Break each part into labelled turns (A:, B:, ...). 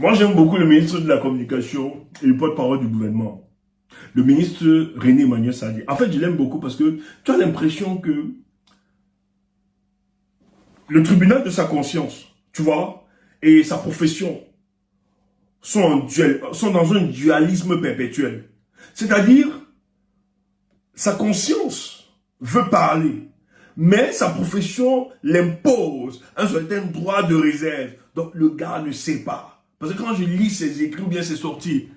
A: Moi, j'aime beaucoup le ministre de la Communication et le porte-parole du gouvernement. Le ministre René Emmanuel Sadi. En fait, je l'aime beaucoup parce que tu as l'impression que le tribunal de sa conscience, tu vois, et sa profession sont dans un dualisme perpétuel. C'est-à-dire, sa conscience veut parler, mais sa profession l'impose un certain droit de réserve. Donc, le gars ne sait pas. Parce que quand je lis ses écrits ou bien ses sorties,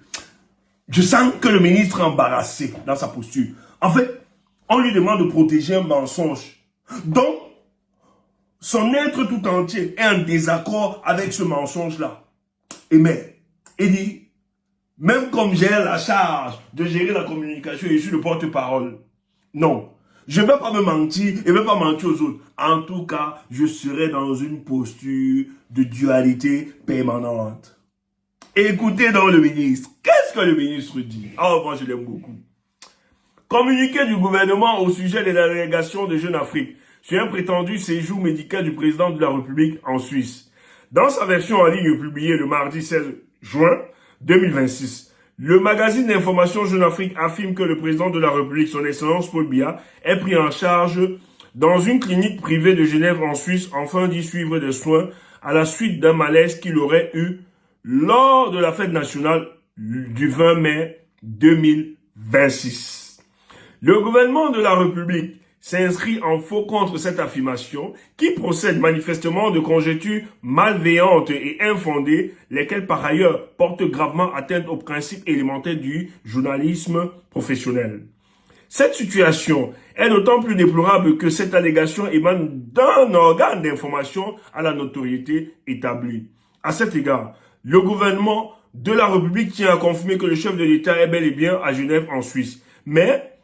A: je sens que le ministre est embarrassé dans sa posture. En fait, on lui demande de protéger un mensonge. Donc, son être tout entier est en désaccord avec ce mensonge-là. Et mais, il dit, même comme j'ai la charge de gérer la communication et je suis le porte-parole, non, je ne vais pas me mentir et je ne vais pas mentir aux autres. En tout cas, je serai dans une posture de dualité permanente. Écoutez donc le ministre. Qu'est-ce que le ministre dit? Ah, moi je l'aime beaucoup. Communiqué du gouvernement au sujet de la délégation de Jeune Afrique sur un prétendu séjour médical du président de la République en Suisse. Dans sa version en ligne publiée le mardi 16 juin 2026, le magazine d'information Jeune Afrique affirme que le président de la République, son Excellence Paul Biya, est pris en charge dans une clinique privée de Genève en Suisse afin d'y suivre des soins à la suite d'un malaise qu'il aurait eu lors de la fête nationale du 20 mai 2026. Le gouvernement de la République s'inscrit en faux contre cette affirmation qui procède manifestement de conjectures malveillantes et infondées, lesquelles par ailleurs portent gravement atteinte aux principes élémentaires du journalisme professionnel. Cette situation est d'autant plus déplorable que cette allégation émane d'un organe d'information à la notoriété établie. À cet égard, le gouvernement de la République tient à confirmer que le chef de l'État est bel et bien à Genève en Suisse, mais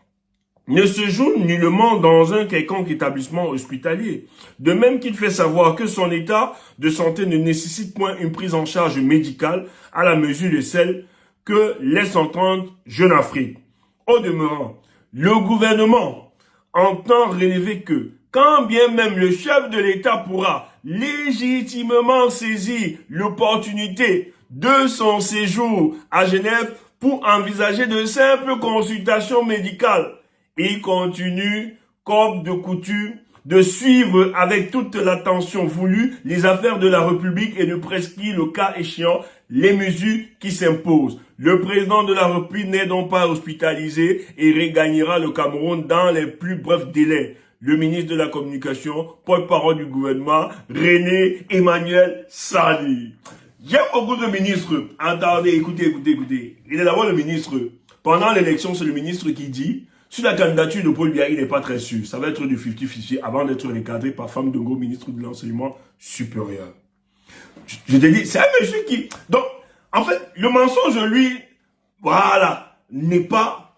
A: ne se joue nullement dans un quelconque établissement hospitalier. De même qu'il fait savoir que son état de santé ne nécessite point une prise en charge médicale à la mesure de celle que laisse entendre Jeune Afrique. Au demeurant, le gouvernement entend relever que, quand bien même le chef de l'État pourra légitimement saisir l'opportunité de son séjour à Genève pour envisager de simples consultations médicales, il continue, comme de coutume, de suivre avec toute l'attention voulue les affaires de la République et de prescrire, le cas échéant, les mesures qui s'imposent. Le président de la République n'est donc pas hospitalisé et regagnera le Cameroun dans les plus brefs délais. Le ministre de la Communication, porte-parole du gouvernement, René Emmanuel Sadi. J'aime beaucoup de ministres. Attendez, écoutez. Il est d'abord le ministre. Pendant l'élection, c'est le ministre qui dit, sur la candidature de Paul Biya, il n'est pas très sûr. Ça va être du 50-50 avant d'être recadré par Femme Dongo, ministre de l'Enseignement supérieur. Je te dis, c'est un monsieur qui... Donc, en fait, le mensonge, lui, voilà, n'est pas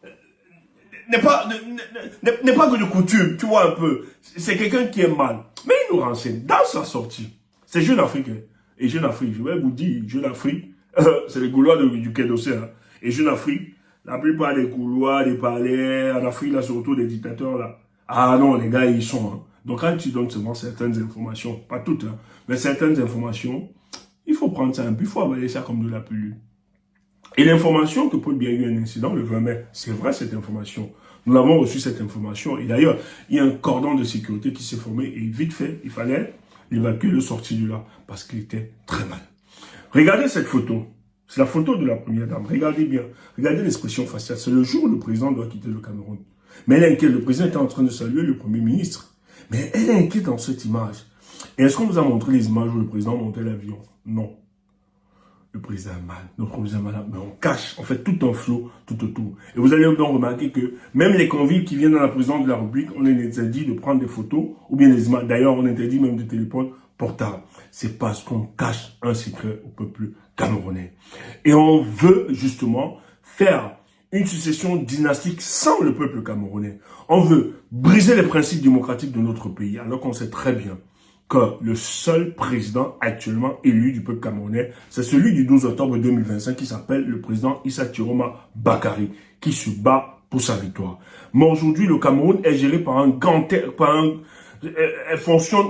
A: que de coutume, tu vois un peu. C'est quelqu'un qui est mal. Mais il nous renseigne. Dans sa sortie, c'est Jeune Afrique. Et Jeune Afrique, je vais vous dire, Jeune Afrique, c'est les couloirs du Quai d'Orsay. Et Jeune Afrique, la plupart des couloirs, des palais, en Afrique, là, surtout des dictateurs, là. Ah non, les gars, ils sont. Hein. Donc, quand tu donnes seulement certaines informations, pas toutes, hein, mais certaines informations, il faut prendre ça un peu, il faut avaler ça comme de la pilule. Et l'information que Paul Biya a eu un incident le 20 mai, c'est vrai cette information. Nous avons reçu cette information. Et d'ailleurs, il y a un cordon de sécurité qui s'est formé et vite fait, il fallait l'évacuer, le sortir de là, parce qu'il était très mal. Regardez cette photo. C'est la photo de la première dame. Regardez bien. Regardez l'expression faciale. C'est le jour où le président doit quitter le Cameroun. Mais elle est inquiète. Le président était en train de saluer le premier ministre. Mais elle est inquiète dans cette image. Et est-ce qu'on nous a montré les images où le président montait l'avion? Non. Le président est mal. Notre président est malade. Mais on cache. On fait tout un flot tout autour. Et vous allez donc remarquer que même les convives qui viennent dans la présidence de la République, on est interdit de prendre des photos ou bien des images. D'ailleurs, on interdit même des téléphones portables. C'est parce qu'on cache un secret au peuple camerounais. Et on veut justement faire une succession dynastique sans le peuple camerounais. On veut briser les principes démocratiques de notre pays, alors qu'on sait très bien que le seul président actuellement élu du peuple camerounais, c'est celui du 12 octobre 2025 qui s'appelle le président Issa Tiroma Bakary, qui se bat pour sa victoire. Mais aujourd'hui, le Cameroun est géré par un gangster,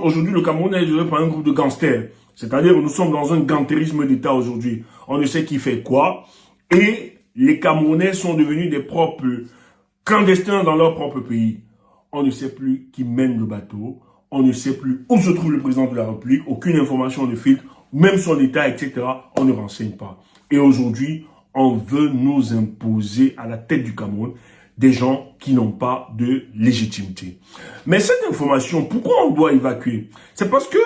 A: aujourd'hui, le Cameroun est géré par un groupe de gangsters. C'est-à-dire, nous sommes dans un gantérisme d'État aujourd'hui. On ne sait qui fait quoi. Et les Camerounais sont devenus des propres clandestins dans leur propre pays. On ne sait plus qui mène le bateau. On ne sait plus où se trouve le président de la République. Aucune information ne filtre. Même son état, etc. On ne renseigne pas. Et aujourd'hui, on veut nous imposer à la tête du Cameroun des gens qui n'ont pas de légitimité. Mais cette information, pourquoi on doit évacuer? C'est parce que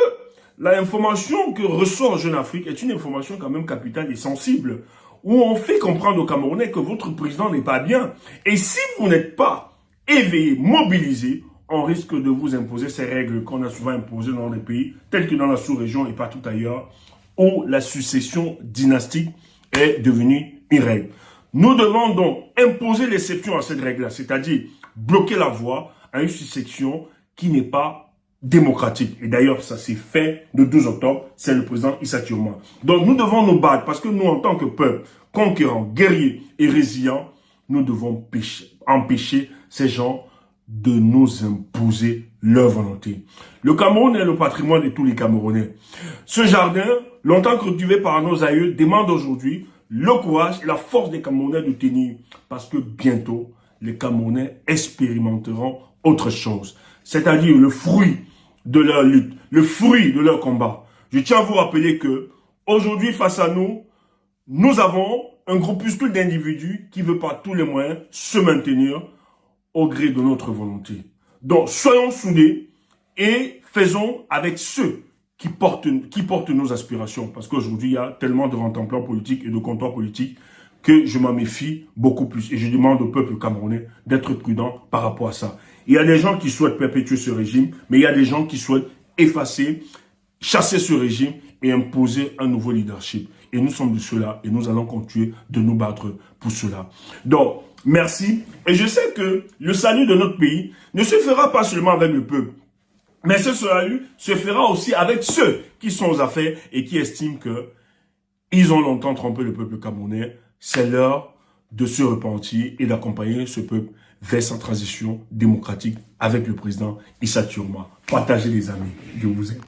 A: l'information que ressort Jeune Afrique est une information quand même capitale et sensible, où on fait comprendre aux Camerounais que votre président n'est pas bien. Et si vous n'êtes pas éveillé, mobilisé, on risque de vous imposer ces règles qu'on a souvent imposées dans les pays, tels que dans la sous-région et partout ailleurs, où la succession dynastique est devenue une règle. Nous devons donc imposer l'exception à cette règle-là, c'est-à-dire bloquer la voie à une succession qui n'est pas démocratique. Et d'ailleurs, ça s'est fait le 12 octobre, c'est le président Issa Tiouma. Donc nous devons nous battre parce que nous, en tant que peuple, conquérant, guerrier et résilient, nous devons empêcher ces gens de nous imposer leur volonté. Le Cameroun est le patrimoine de tous les Camerounais. Ce jardin, longtemps cultivé par nos aïeux, demande aujourd'hui le courage et la force des Camerounais de tenir. Parce que bientôt, les Camerounais expérimenteront autre chose. C'est-à-dire le fruit de leur lutte, le fruit de leur combat. Je tiens à vous rappeler que aujourd'hui, face à nous, nous avons un groupuscule d'individus qui veut par tous les moyens se maintenir au gré de notre volonté. Donc, soyons soudés et faisons avec ceux qui portent nos aspirations. Parce qu'aujourd'hui, il y a tellement de rente-emploi politique et de comptoirs politiques que je m'en méfie beaucoup plus. Et je demande au peuple camerounais d'être prudent par rapport à ça. Il y a des gens qui souhaitent perpétuer ce régime, mais il y a des gens qui souhaitent effacer, chasser ce régime et imposer un nouveau leadership. Et nous sommes de ceux-là et nous allons continuer de nous battre pour cela. Donc, merci. Et je sais que le salut de notre pays ne se fera pas seulement avec le peuple. Mais ce salut se fera aussi avec ceux qui sont aux affaires et qui estiment que ils ont longtemps trompé le peuple camerounais. C'est l'heure de se repentir et d'accompagner ce peuple vers sa transition démocratique avec le président Issa Tiouma. Partagez les amis. Je vous aime.